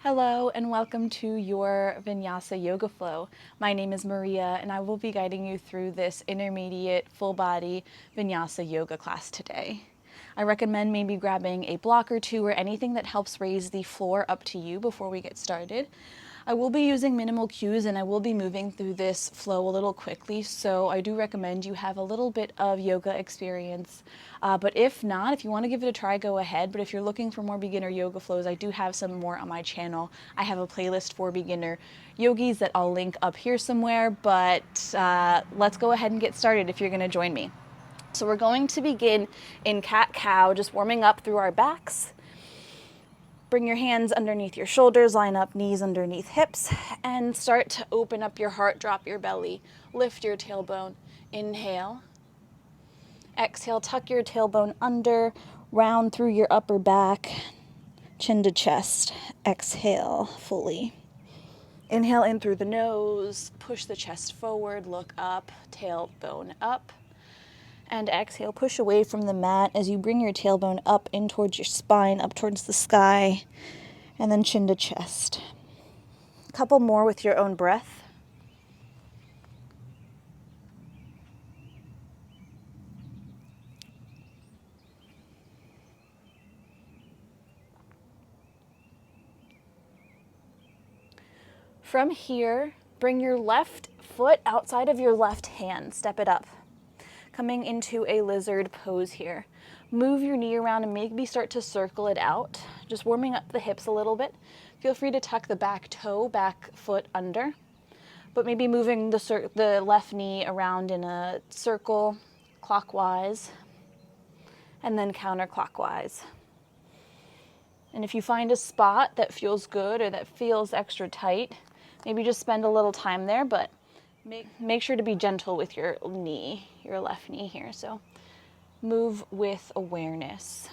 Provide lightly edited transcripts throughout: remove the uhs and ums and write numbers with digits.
Hello and welcome to your Vinyasa Yoga Flow. My name is Maria and I will be guiding you through this intermediate full body Vinyasa yoga class today. I recommend maybe grabbing a block or two or anything that helps raise the floor up to you before we get started. I will be using minimal cues and I will be moving through this flow a little quickly, so I do recommend you have a little bit of yoga experience. But if not, if you want to give it a try, go ahead. But if you're looking for more beginner yoga flows, I do have some more on my channel. I have a playlist for beginner yogis that I'll link up here somewhere, but let's go ahead and get started if you're going to join me. So we're going to begin in cat-cow, just warming up through our backs. Bring your hands underneath your shoulders, line up knees underneath hips, and start to open up your heart, drop your belly, lift your tailbone. Inhale. Exhale, tuck your tailbone under, round through your upper back, chin to chest. Exhale fully. Inhale in through the nose, push the chest forward, look up, tailbone up. And exhale, push away from the mat as you bring your tailbone up in towards your spine, up towards the sky, and then chin to chest. A couple more with your own breath. From here, bring your left foot outside of your left hand. Step it up. Coming into a lizard pose here. Move your knee around and maybe start to circle it out, just warming up the hips a little bit. Feel free to tuck the back toe, back foot under, but maybe moving the left knee around in a circle clockwise and then counterclockwise. And if you find a spot that feels good or that feels extra tight, maybe just spend a little time there, but make sure to be gentle with your knee, your left knee here. So move with awareness.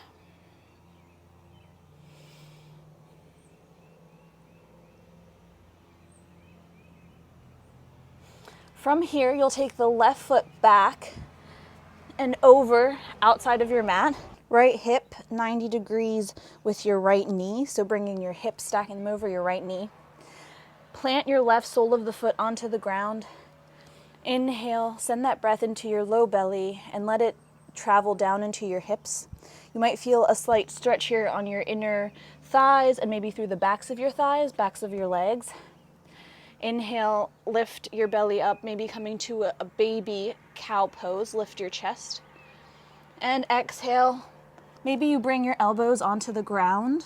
From here, you'll take the left foot back and over outside of your mat. Right hip 90 degrees with your right knee. So bringing your hips, stacking them over your right knee. Plant your left sole of the foot onto the ground. Inhale, send that breath into your low belly and let it travel down into your hips. You might feel a slight stretch here on your inner thighs and maybe through the backs of your thighs, backs of your legs. Inhale, lift your belly up, maybe coming to a baby cow pose, lift your chest. And exhale, maybe you bring your elbows onto the ground.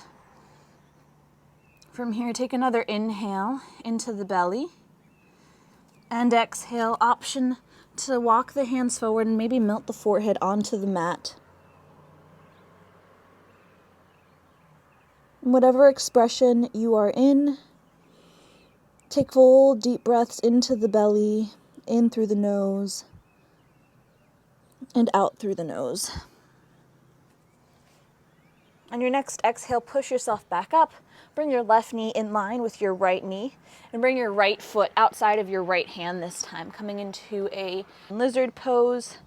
From here, take another inhale into the belly. And exhale, option to walk the hands forward and maybe melt the forehead onto the mat. Whatever expression you are in, take full deep breaths into the belly, in through the nose, and out through the nose. On your next exhale, push yourself back up. Bring your left knee in line with your right knee and bring your right foot outside of your right hand this time, coming into a lizard pose,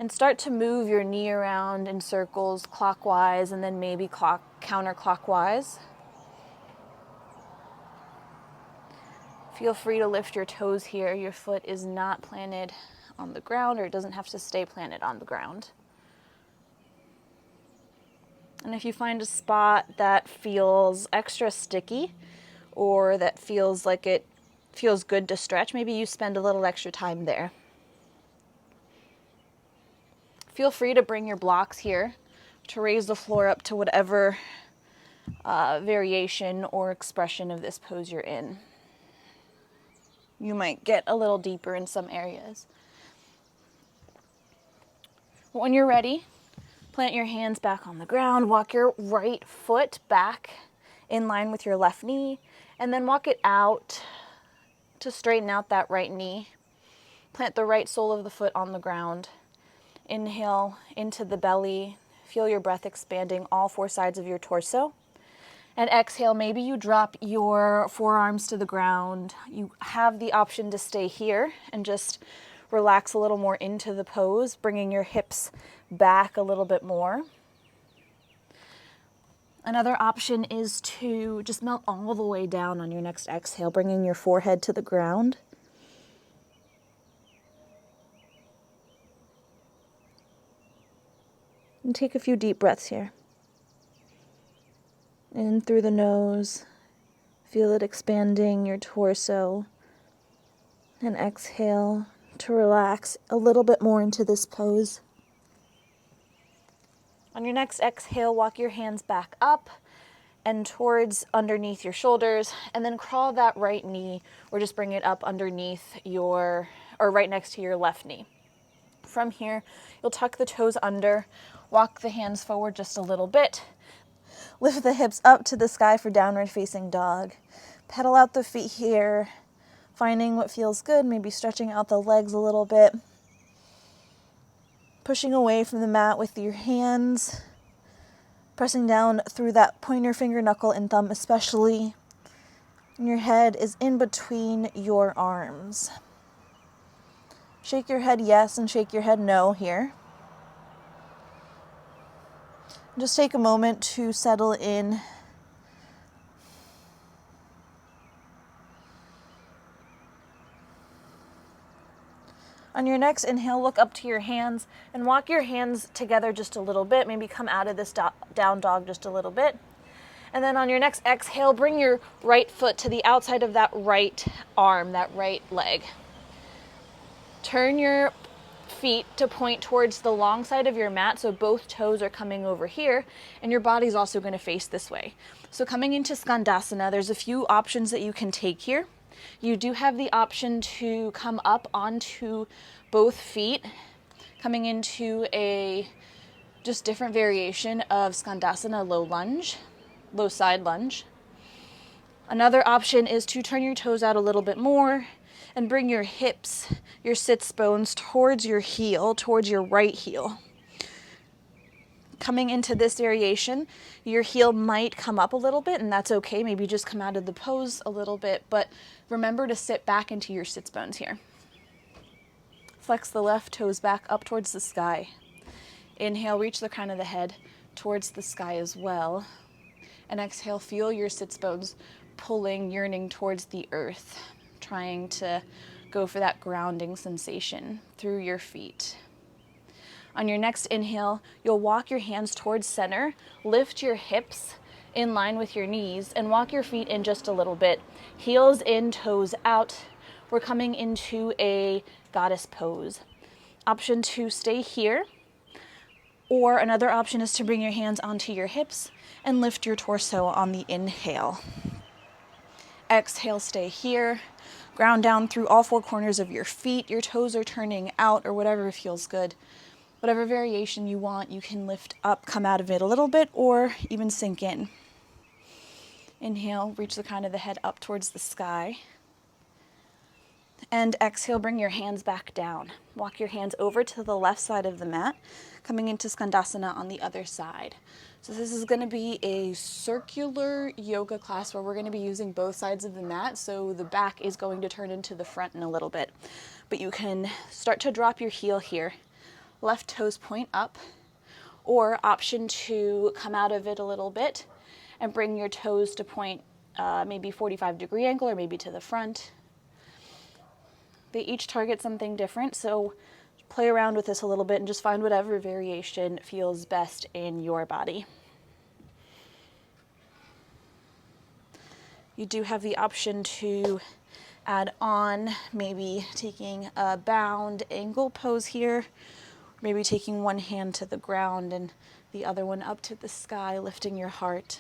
and start to move your knee around in circles clockwise and then maybe counterclockwise. Feel free to lift your toes here. Your foot is not planted on the ground, or it doesn't have to stay planted on the ground. And if you find a spot that feels extra sticky or that feels like it feels good to stretch, maybe you spend a little extra time there. Feel free to bring your blocks here to raise the floor up to whatever variation or expression of this pose you're in. You might get a little deeper in some areas. When you're ready, plant your hands back on the ground, walk your right foot back in line with your left knee, and then walk it out to straighten out that right knee. Plant the right sole of the foot on the ground. Inhale into the belly. Feel your breath expanding all four sides of your torso. And exhale, maybe you drop your forearms to the ground. You have the option to stay here and just relax a little more into the pose, bringing your hips back a little bit more. Another option is to just melt all the way down on your next exhale, bringing your forehead to the ground. And take a few deep breaths here. In through the nose, feel it expanding your torso. And exhale to relax a little bit more into this pose. On your next exhale, walk your hands back up and towards underneath your shoulders, and then crawl that right knee, or just bring it up underneath or right next to your left knee. From here, you'll tuck the toes under, walk the hands forward just a little bit, lift the hips up to the sky for downward facing dog. Pedal out the feet here, finding what feels good, maybe stretching out the legs a little bit. Pushing away from the mat with your hands, pressing down through that pointer finger, knuckle, and thumb especially. And your head is in between your arms. Shake your head yes and shake your head no here. Just take a moment to settle in. On your next inhale, look up to your hands and walk your hands together just a little bit. Maybe come out of this down dog just a little bit. And then on your next exhale, bring your right foot to the outside of that right arm, that right leg. Turn your feet to point towards the long side of your mat, so both toes are coming over here, and your body's also going to face this way. So coming into Skandasana, there's a few options that you can take here. You do have the option to come up onto both feet, coming into a just different variation of Skandasana low side lunge. Another option is to turn your toes out a little bit more and bring your hips, your sits bones towards your heel, towards your right heel. Coming into this variation, your heel might come up a little bit, and that's okay. Maybe just come out of the pose a little bit, but remember to sit back into your sits bones here. Flex the left toes back up towards the sky. Inhale, reach the crown of the head towards the sky as well. And exhale, feel your sits bones pulling, yearning towards the earth, trying to go for that grounding sensation through your feet. On your next inhale, you'll walk your hands towards center, lift your hips in line with your knees, and walk your feet in just a little bit. Heels in, toes out. We're coming into a goddess pose. Option 2, stay here. Or another option is to bring your hands onto your hips and lift your torso on the inhale. Exhale, stay here. Ground down through all four corners of your feet. Your toes are turning out, or whatever feels good. Whatever variation you want, you can lift up, come out of it a little bit, or even sink in. Inhale, reach the crown of the head up towards the sky. And exhale, bring your hands back down. Walk your hands over to the left side of the mat, coming into Skandasana on the other side. So this is going to be a circular yoga class where we're going to be using both sides of the mat, so the back is going to turn into the front in a little bit. But you can start to drop your heel here. Left toes point up, or option 2, come out of it a little bit and bring your toes to point maybe 45-degree angle or maybe to the front. They each target something different, so play around with this a little bit and just find whatever variation feels best in your body. You do have the option to add on maybe taking a bound angle pose here, maybe taking one hand to the ground and the other one up to the sky, lifting your heart.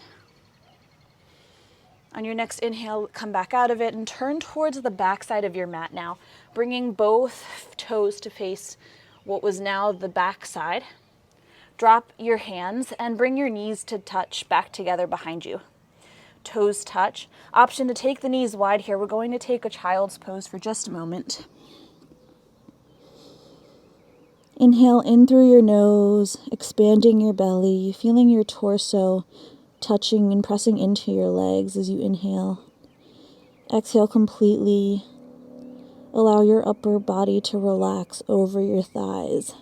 On your next inhale, come back out of it and turn towards the back side of your mat now, bringing both toes to face what was now the back side. Drop your hands and bring your knees to touch back together behind you. Toes touch. Option to take the knees wide here. We're going to take a child's pose for just a moment. Inhale in through your nose, expanding your belly, feeling your torso touching and pressing into your legs as you inhale. Exhale completely. Allow your upper body to relax over your thighs.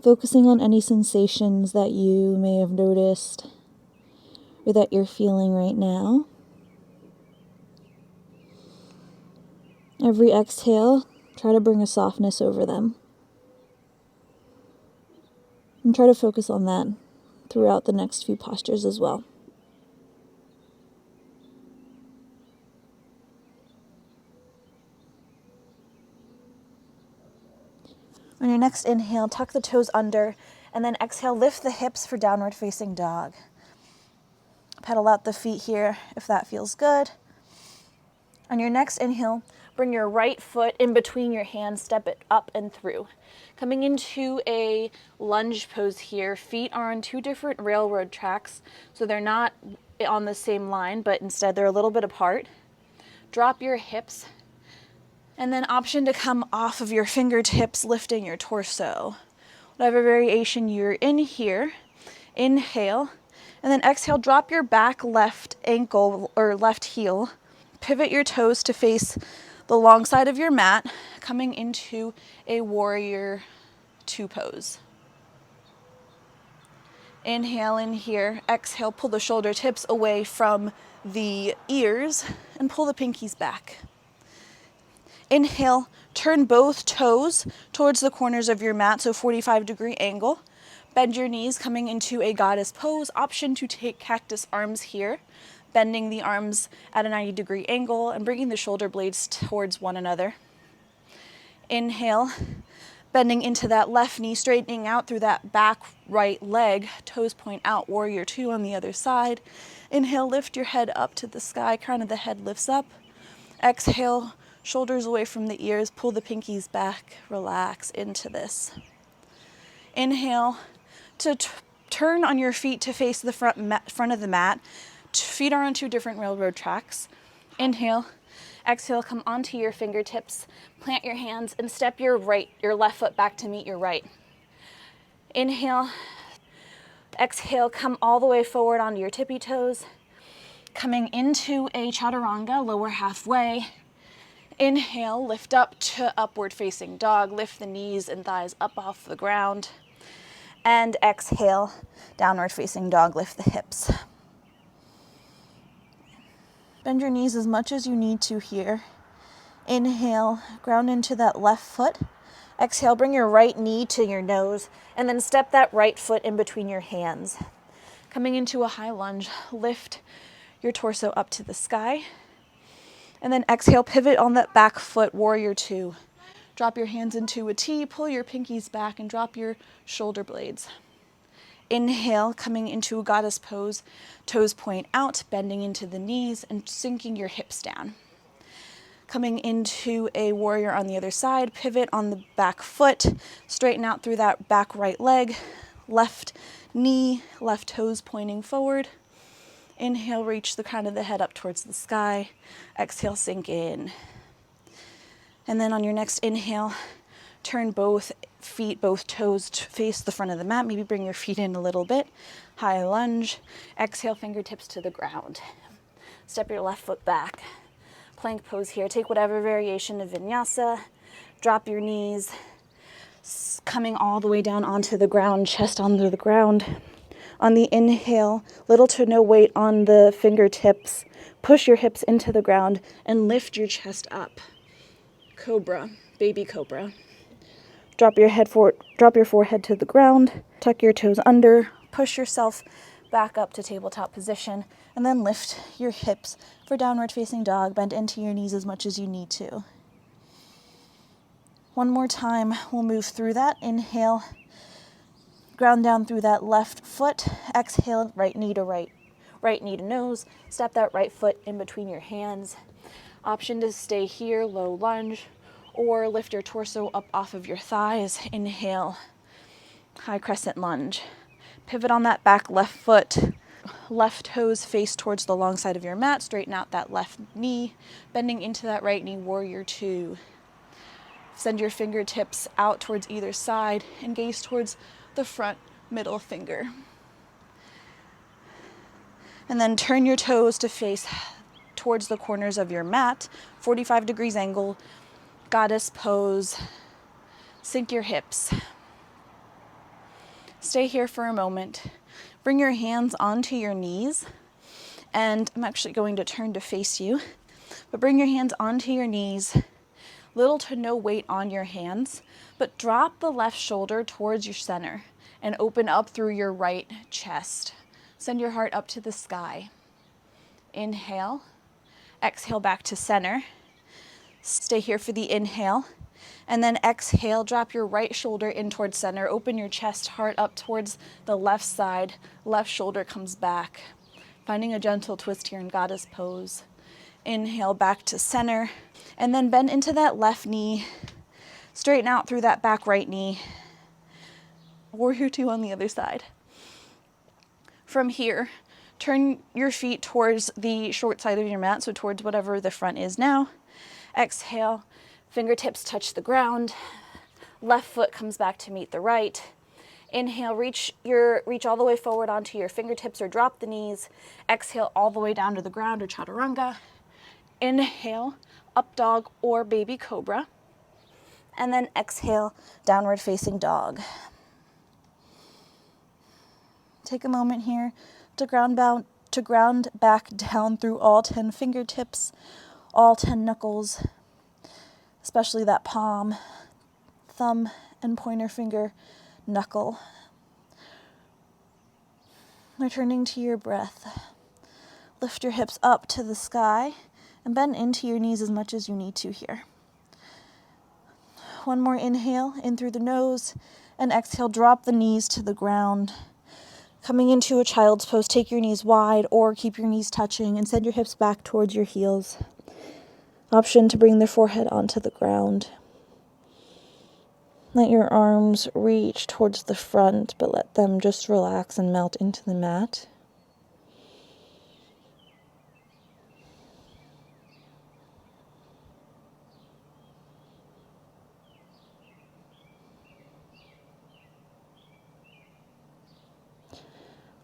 focusing on any sensations that you may have noticed or that you're feeling right now. Every exhale, try to bring a softness over them. And try to focus on that throughout the next few postures as well. On your next inhale, tuck the toes under, and then exhale, lift the hips for downward facing dog. Pedal out the feet here if that feels good. On your next inhale, bring your right foot in between your hands, step it up and through. Coming into a lunge pose here, feet are on two different railroad tracks, so they're not on the same line, but instead they're a little bit apart. Drop your hips, and then option to come off of your fingertips, lifting your torso. Whatever variation you're in here, inhale, and then exhale, drop your back left ankle or left heel. Pivot your toes to face the long side of your mat, coming into a warrior two pose. Inhale in here, exhale, pull the shoulder tips away from the ears and pull the pinkies back. Inhale, turn both toes towards the corners of your mat, so 45-degree angle. Bend your knees, coming into a goddess pose. Option to take cactus arms here, bending the arms at a 90-degree angle and bringing the shoulder blades towards one another. Inhale, bending into that left knee, straightening out through that back right leg, toes point out, warrior two on the other side. Inhale, lift your head up to the sky, crown of the head lifts up. Exhale, shoulders away from the ears, pull the pinkies back, relax into this. Inhale, to turn on your feet to face the front of the mat. Feet are on two different railroad tracks. Inhale, exhale, come onto your fingertips, plant your hands and step your left foot back to meet your right. Inhale, exhale, come all the way forward onto your tippy toes, coming into a chaturanga, lower halfway. Inhale, lift up to upward facing dog, lift the knees and thighs up off the ground. And exhale, downward facing dog, lift the hips. Bend your knees as much as you need to here. Inhale, ground into that left foot. Exhale, bring your right knee to your nose, and then step that right foot in between your hands. Coming into a high lunge, lift your torso up to the sky. And then exhale, pivot on that back foot, warrior two. Drop your hands into a T, pull your pinkies back, and drop your shoulder blades. Inhale, coming into a goddess pose, toes point out, bending into the knees and sinking your hips down. Coming into a warrior on the other side, pivot on the back foot, straighten out through that back right leg, left knee, left toes pointing forward. Inhale, reach the crown of the head up towards the sky. Exhale, sink in. And then on your next inhale, turn both feet, both toes to face the front of the mat. Maybe bring your feet in a little bit. High lunge. Exhale, fingertips to the ground. Step your left foot back. Plank pose here. Take whatever variation of vinyasa. Drop your knees. Coming all the way down onto the ground, chest onto the ground. On the inhale, little to no weight on the fingertips. Push your hips into the ground and lift your chest up. Cobra, baby cobra. Drop your forehead to the ground, tuck your toes under, push yourself back up to tabletop position, and then lift your hips for downward facing dog. Bend into your knees as much as you need to. One more time, we'll move through that. Inhale, ground down through that left foot. Exhale, right knee to nose. Step that right foot in between your hands. Option to stay here, low lunge, or lift your torso up off of your thighs. Inhale, high crescent lunge. Pivot on that back left foot. Left toes face towards the long side of your mat. Straighten out that left knee. Bending into that right knee, warrior two. Send your fingertips out towards either side and gaze towards the front middle finger. And then turn your toes to face towards the corners of your mat. 45 degrees angle. Goddess pose. Sink your hips. Stay here for a moment. Bring your hands onto your knees, and I'm actually going to turn to face you, but bring your hands onto your knees, little to no weight on your hands, but drop the left shoulder towards your center and open up through your right chest. Send your heart up to the sky. Inhale, exhale back to center. Stay here for the inhale. And then exhale, drop your right shoulder in towards center. Open your chest, heart up towards the left side. Left shoulder comes back. Finding a gentle twist here in goddess pose. Inhale back to center. And then bend into that left knee. Straighten out through that back right knee. Warrior two on the other side. From here, turn your feet towards the short side of your mat, so towards whatever the front is now. Exhale. Fingertips touch the ground. Left foot comes back to meet the right. Inhale, reach all the way forward onto your fingertips or drop the knees. Exhale all the way down to the ground or chaturanga. Inhale, up dog or baby cobra. And then exhale, downward facing dog. Take a moment here to ground back down through all 10 fingertips, all 10 knuckles, especially that palm, thumb, and pointer finger knuckle. Returning to your breath. Lift your hips up to the sky and bend into your knees as much as you need to here. One more inhale in through the nose, and exhale, drop the knees to the ground. Coming into a child's pose, take your knees wide or keep your knees touching and send your hips back towards your heels. Option to bring the forehead onto the ground. Let your arms reach towards the front, but let them just relax and melt into the mat.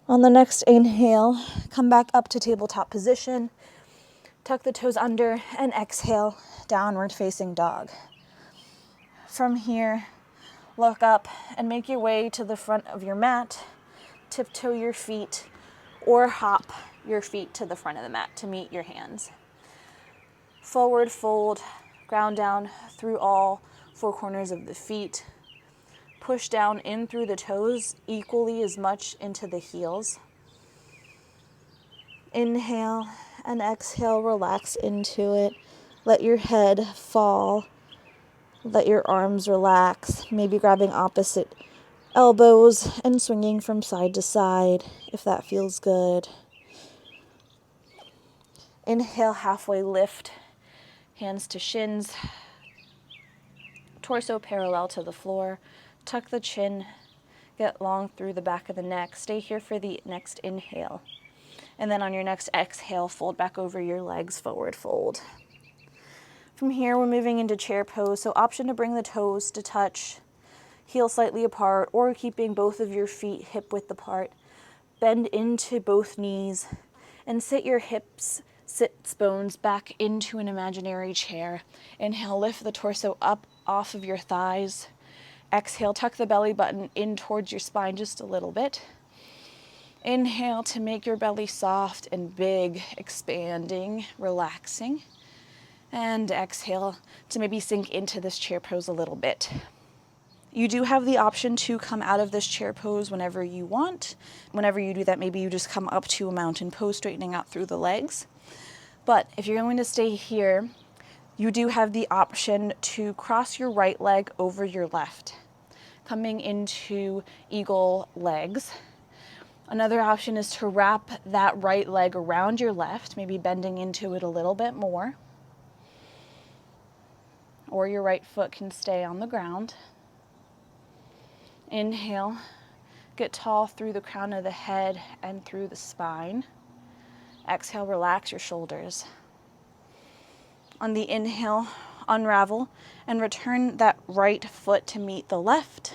On the next inhale, come back up to tabletop position. Tuck the toes under and exhale, downward facing dog. From here, look up and make your way to the front of your mat. Tiptoe your feet or hop your feet to the front of the mat to meet your hands. Forward fold, ground down through all four corners of the feet. Push down in through the toes equally as much into the heels. Inhale and exhale, relax into it. Let your head fall. Let your arms relax, maybe grabbing opposite elbows and swinging from side to side if that feels good. Inhale, halfway lift, hands to shins, torso parallel to the floor. Tuck the chin, get long through the back of the neck. Stay here for the next inhale. And then on your next exhale, fold back over your legs, forward fold. From here, we're moving into chair pose. So option to bring the toes to touch, heels slightly apart, or keeping both of your feet hip width apart. Bend into both knees and sit your hips, sits bones back into an imaginary chair. Inhale, lift the torso up off of your thighs. Exhale, tuck the belly button in towards your spine just a little bit. Inhale to make your belly soft and big, expanding, relaxing. And exhale to maybe sink into this chair pose a little bit. You do have the option to come out of this chair pose whenever you want. Whenever you do that, maybe you just come up to a mountain pose, straightening out through the legs. But if you're going to stay here, you do have the option to cross your right leg over your left, coming into eagle legs. Another option is to wrap that right leg around your left, maybe bending into it a little bit more. Or your right foot can stay on the ground. Inhale, get tall through the crown of the head and through the spine. Exhale, relax your shoulders. On the inhale, unravel and return that right foot to meet the left.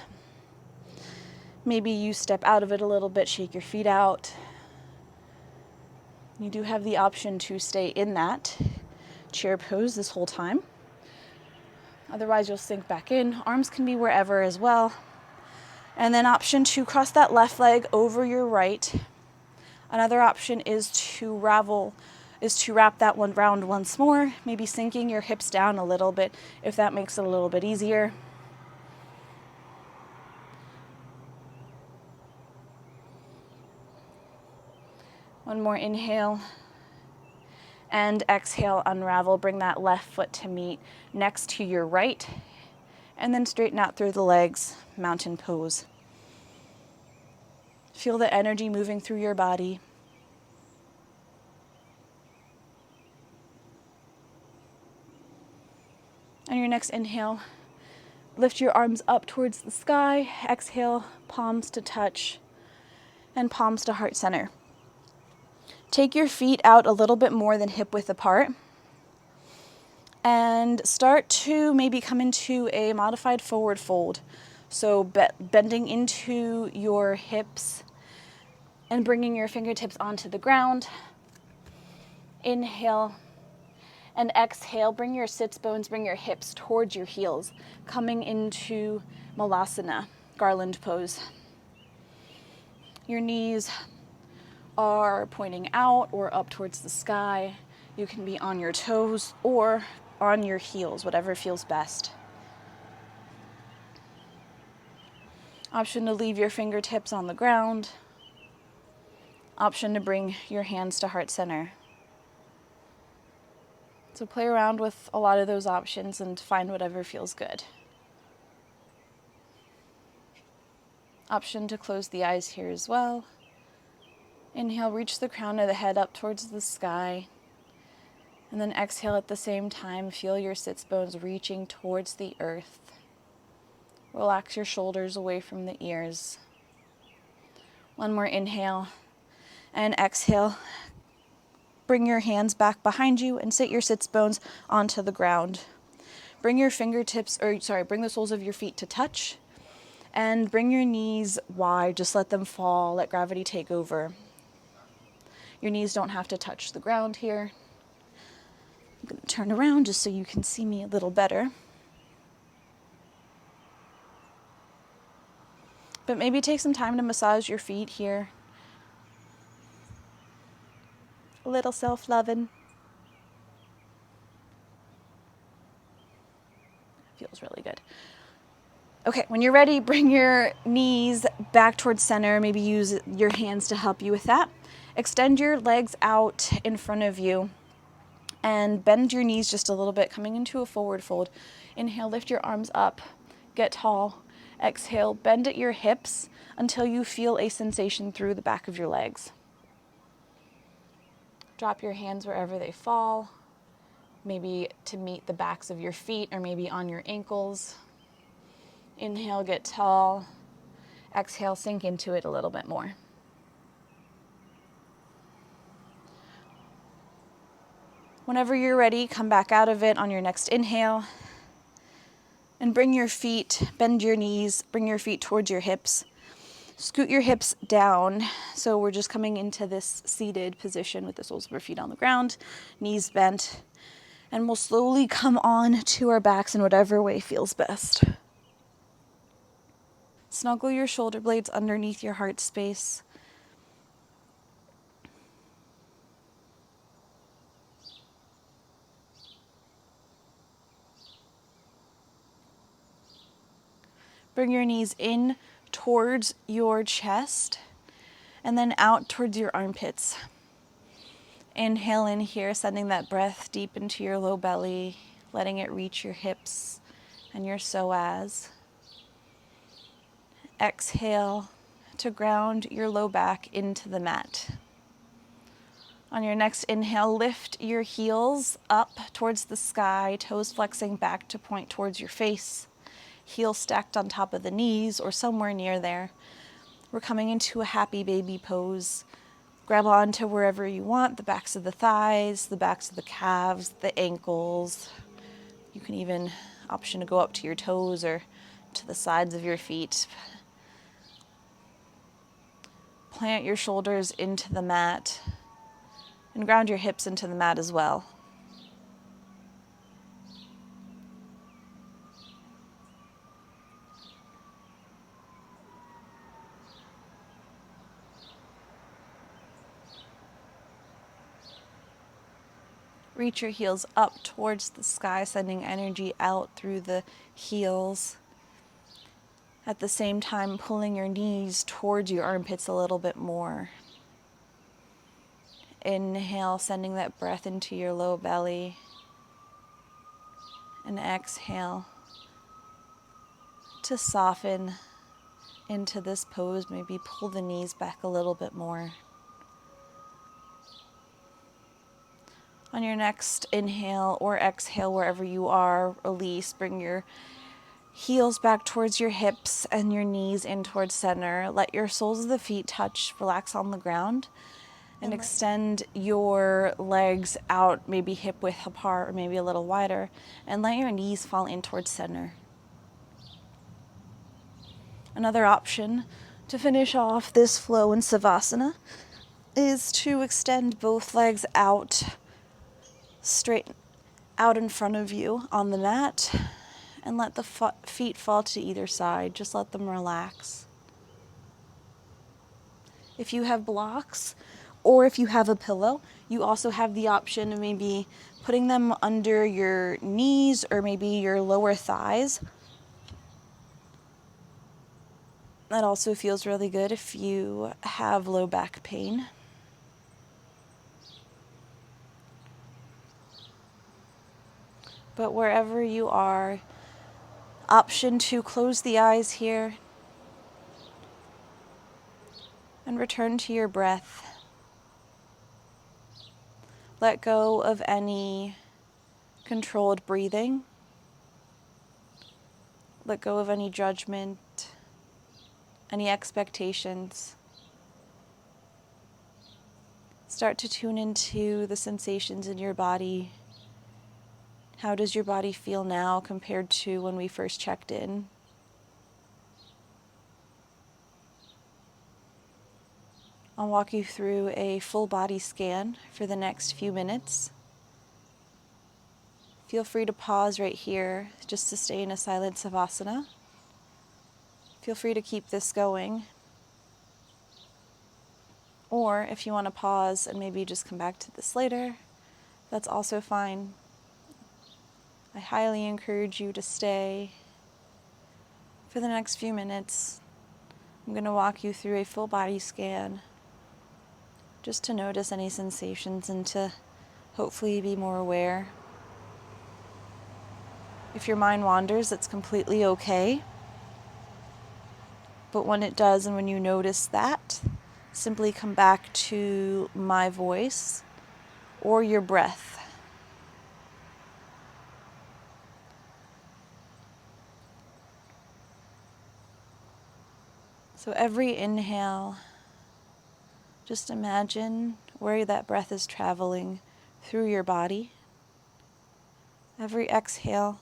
Maybe you step out of it a little bit, shake your feet out. You do have the option to stay in that chair pose this whole time. Otherwise, you'll sink back in. Arms can be wherever as well. And then option 2, cross that left leg over your right. Another option is to wrap that one round once more, maybe sinking your hips down a little bit if that makes it a little bit easier. One more inhale. And exhale, unravel. Bring that left foot to meet next to your right. And then straighten out through the legs, mountain pose. Feel the energy moving through your body. On your next inhale, lift your arms up towards the sky. Exhale, palms to touch and palms to heart center. Take your feet out a little bit more than hip width apart. And start to maybe come into a modified forward fold. So bending into your hips and bringing your fingertips onto the ground. Inhale and exhale. Bring your sits bones, bring your hips towards your heels, coming into Malasana, garland pose. Your knees are pointing out or up towards the sky. You can be on your toes or on your heels, whatever feels best. Option to leave your fingertips on the ground. Option to bring your hands to heart center. So play around with a lot of those options and find whatever feels good. Option to close the eyes here as well. Inhale, reach the crown of the head up towards the sky. And then exhale at the same time, feel your sits bones reaching towards the earth. Relax your shoulders away from the ears. One more inhale and exhale. Bring your hands back behind you and sit your sits bones onto the ground. Bring your bring the soles of your feet to touch and bring your knees wide. Just let them fall, let gravity take over. Your knees don't have to touch the ground here. I'm going to turn around just so you can see me a little better. But maybe take some time to massage your feet here. A little self-loving. Feels really good. Okay, when you're ready, bring your knees back towards center. Maybe use your hands to help you with that. Extend your legs out in front of you and bend your knees just a little bit, coming into a forward fold. Inhale, lift your arms up, get tall. Exhale, bend at your hips until you feel a sensation through the back of your legs. Drop your hands wherever they fall, maybe to meet the backs of your feet or maybe on your ankles. Inhale, get tall. Exhale, sink into it a little bit more. Whenever you're ready, come back out of it on your next inhale. And bring your feet, bend your knees, bring your feet towards your hips. Scoot your hips down. So we're just coming into this seated position with the soles of our feet on the ground, knees bent. And we'll slowly come on to our backs in whatever way feels best. Snuggle your shoulder blades underneath your heart space. Bring your knees in towards your chest and then out towards your armpits. Inhale in here, sending that breath deep into your low belly, letting it reach your hips and your psoas. Exhale to ground your low back into the mat. On your next inhale, lift your heels up towards the sky, toes flexing back to point towards your face. Heels stacked on top of the knees or somewhere near there. We're coming into a happy baby pose. Grab on to wherever you want, the backs of the thighs, the backs of the calves, the ankles. You can even option to go up to your toes or to the sides of your feet. Plant your shoulders into the mat and ground your hips into the mat as well. Reach your heels up towards the sky, sending energy out through the heels. At the same time, pulling your knees towards your armpits a little bit more. Inhale, sending that breath into your low belly. And exhale to soften into this pose. Maybe pull the knees back a little bit more. On your next inhale or exhale, wherever you are, release. Bring your heels back towards your hips and your knees in towards center. Let your soles of the feet touch, relax on the ground. And extend your legs out, maybe hip width apart or maybe a little wider. And let your knees fall in towards center. Another option to finish off this flow in Savasana is to extend both legs out, straight out in front of you on the mat, and let the feet fall to either side. Just let them relax. If you have blocks or if you have a pillow, you also have the option of maybe putting them under your knees or maybe your lower thighs. That also feels really good if you have low back pain. But wherever you are, option to close the eyes here and return to your breath. Let go of any controlled breathing. Let go of any judgment, any expectations. Start to tune into the sensations in your body. How does your body feel now compared to when we first checked in? I'll walk you through a full body scan for the next few minutes. Feel free to pause right here just to stay in a silent Savasana. Feel free to keep this going. Or if you want to pause and maybe just come back to this later, that's also fine. I highly encourage you to stay for the next few minutes. I'm going to walk you through a full body scan just to notice any sensations and to hopefully be more aware. If your mind wanders, it's completely okay. But when it does and when you notice that, simply come back to my voice or your breath. So every inhale, just imagine where that breath is traveling through your body. Every exhale,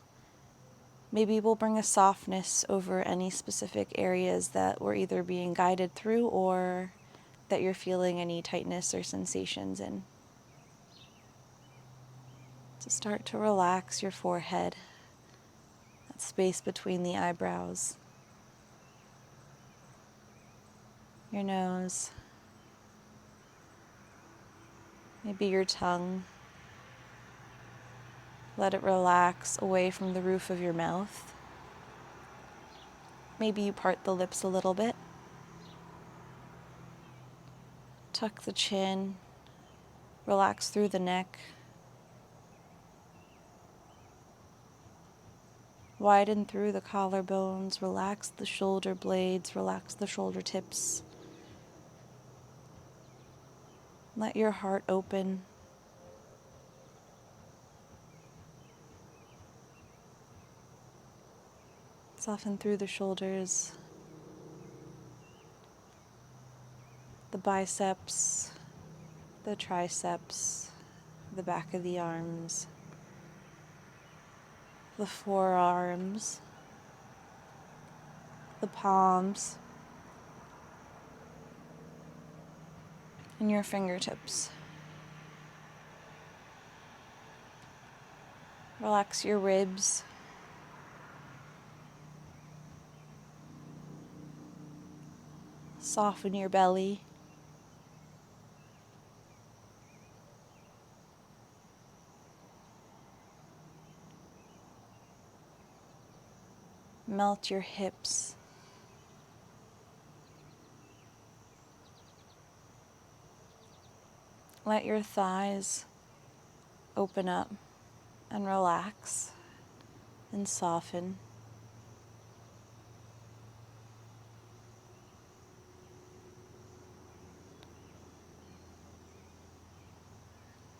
maybe we'll bring a softness over any specific areas that we're either being guided through or that you're feeling any tightness or sensations in. So start to relax your forehead, that space between the eyebrows, your nose, maybe your tongue. Let it relax away from the roof of your mouth. Maybe you part the lips a little bit. Tuck the chin, relax through the neck. Widen through the collarbones, relax the shoulder blades, relax the shoulder tips. Let your heart open. Soften through the shoulders, the biceps, the triceps, the back of the arms, the forearms, the palms, and your fingertips. Relax your ribs. Soften your belly. Melt your hips. Let your thighs open up and relax and soften.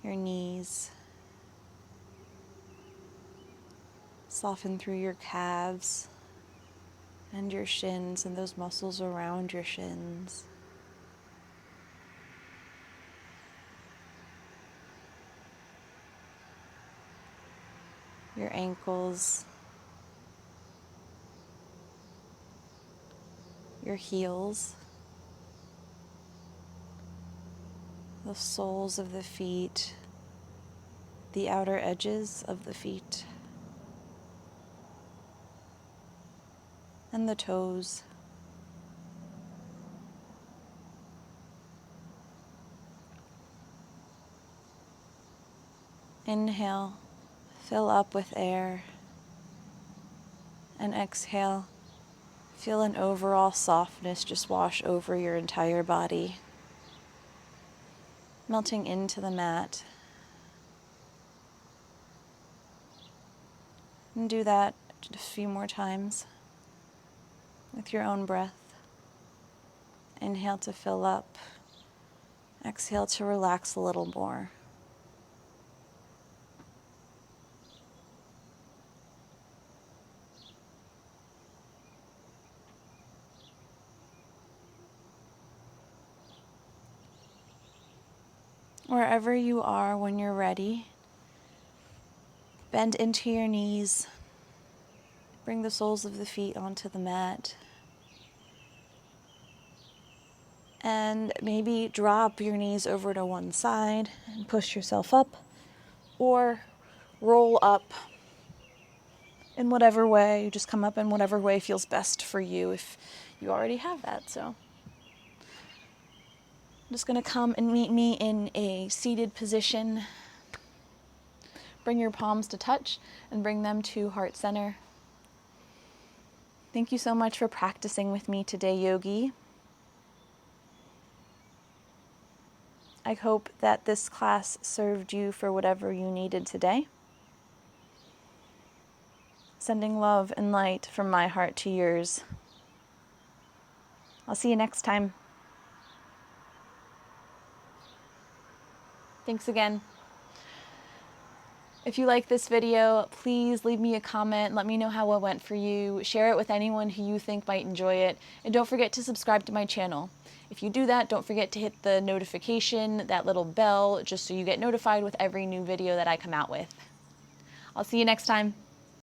Your knees. Soften through your calves and your shins and those muscles around your shins. Your ankles, your heels, the soles of the feet, the outer edges of the feet, and the toes. Inhale, fill up with air, and exhale, feel an overall softness just wash over your entire body, melting into the mat. And do that just a few more times with your own breath. Inhale to fill up, exhale to relax a little more. Wherever you are when you're ready, bend into your knees, bring the soles of the feet onto the mat, and maybe drop your knees over to one side and push yourself up, or roll up in whatever way. You just come up in whatever way feels best for you if you already have that. So I'm just going to come and meet me in a seated position. Bring your palms to touch and bring them to heart center. Thank you so much for practicing with me today, yogi. I hope that this class served you for whatever you needed today. Sending love and light from my heart to yours. I'll see you next time. Thanks again. If you like this video, please leave me a comment. Let me know how it went for you. Share it with anyone who you think might enjoy it. And don't forget to subscribe to my channel. If you do that, don't forget to hit the notification, that little bell, just so you get notified with every new video that I come out with. I'll see you next time.